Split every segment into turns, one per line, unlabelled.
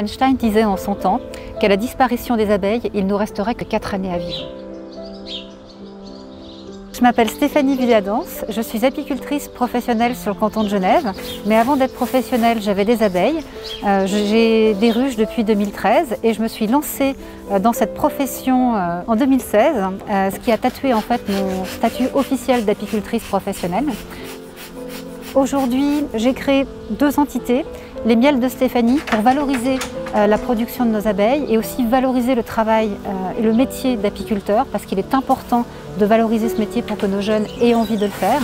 Einstein disait en son temps qu'à la disparition des abeilles, il ne nous resterait que 4 années à vivre. Je m'appelle Stéphanie Villadance, je suis apicultrice professionnelle sur le canton de Genève, mais avant d'être professionnelle, j'avais des abeilles. J'ai des ruches depuis 2013 et je me suis lancée dans cette profession en 2016, ce qui a tatoué en fait mon statut officiel d'apicultrice professionnelle. Aujourd'hui, j'ai créé 2 entités, les miels de Stéphanie, pour valoriser la production de nos abeilles et aussi valoriser le travail et le métier d'apiculteur, parce qu'il est important de valoriser ce métier pour que nos jeunes aient envie de le faire.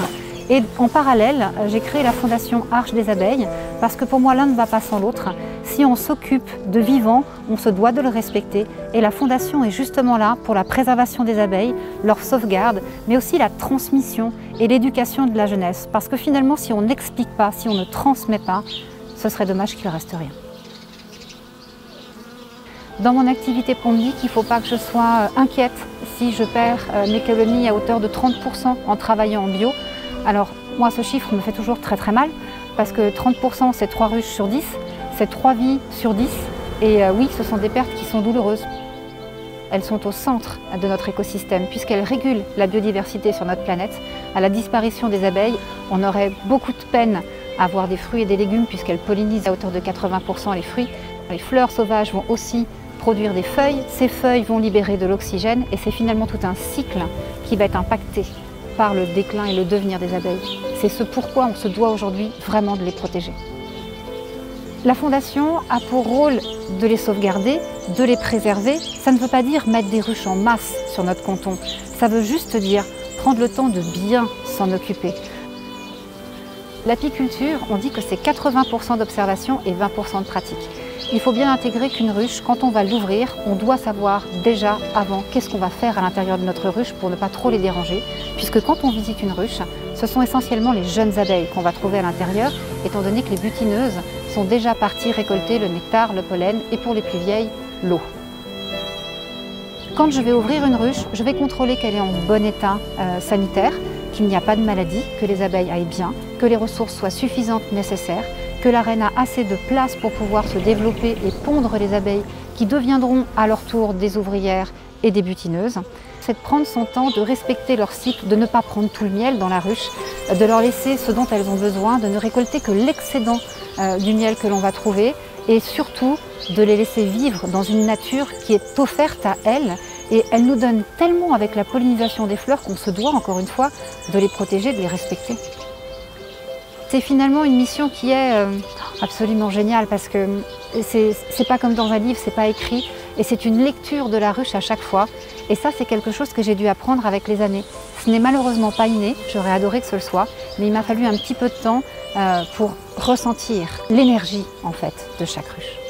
Et en parallèle, j'ai créé la fondation Arche des abeilles, parce que pour moi l'un ne va pas sans l'autre. Si on s'occupe de vivants, on se doit de le respecter. Et la fondation est justement là pour la préservation des abeilles, leur sauvegarde, mais aussi la transmission et l'éducation de la jeunesse. Parce que finalement, si on n'explique pas, si on ne transmet pas, ce serait dommage qu'il ne reste rien. Dans mon activité, on me dit qu'il ne faut pas que je sois inquiète si je perds mes colonies à hauteur de 30% en travaillant en bio. Alors moi, ce chiffre me fait toujours très mal, parce que 30% c'est 3 ruches sur 10, c'est 3 vies sur 10, et oui, ce sont des pertes qui sont douloureuses. Elles sont au centre de notre écosystème, puisqu'elles régulent la biodiversité sur notre planète. À la disparition des abeilles, on aurait beaucoup de peine à avoir des fruits et des légumes, puisqu'elles pollinisent à hauteur de 80% les fruits. Les fleurs sauvages vont aussi produire des feuilles, ces feuilles vont libérer de l'oxygène, et c'est finalement tout un cycle qui va être impacté par le déclin et le devenir des abeilles. C'est ce pourquoi on se doit aujourd'hui vraiment de les protéger. La Fondation a pour rôle de les sauvegarder, de les préserver. Ça ne veut pas dire mettre des ruches en masse sur notre canton. Ça veut juste dire prendre le temps de bien s'en occuper. L'apiculture, on dit que c'est 80% d'observation et 20% de pratique. Il faut bien intégrer qu'une ruche, quand on va l'ouvrir, on doit savoir déjà avant qu'est-ce qu'on va faire à l'intérieur de notre ruche pour ne pas trop les déranger, puisque quand on visite une ruche, ce sont essentiellement les jeunes abeilles qu'on va trouver à l'intérieur, étant donné que les butineuses sont déjà parties récolter le nectar, le pollen et pour les plus vieilles, l'eau. Quand je vais ouvrir une ruche, je vais contrôler qu'elle est en bon état sanitaire, qu'il n'y a pas de maladie, que les abeilles aillent bien, que les ressources soient suffisantes nécessaires, que la reine a assez de place pour pouvoir se développer et pondre les abeilles qui deviendront à leur tour des ouvrières et des butineuses. C'est de prendre son temps, de respecter leur cycle, de ne pas prendre tout le miel dans la ruche, de leur laisser ce dont elles ont besoin, de ne récolter que l'excédent du miel que l'on va trouver et surtout de les laisser vivre dans une nature qui est offerte à elles. Et elles nous donnent tellement avec la pollinisation des fleurs qu'on se doit encore une fois de les protéger, de les respecter. C'est finalement une mission qui est absolument géniale parce que c'est pas comme dans un livre, c'est pas écrit et c'est une lecture de la ruche à chaque fois. Et ça, c'est quelque chose que j'ai dû apprendre avec les années. Ce n'est malheureusement pas inné, j'aurais adoré que ce le soit, mais il m'a fallu un petit peu de temps pour ressentir l'énergie en fait de chaque ruche.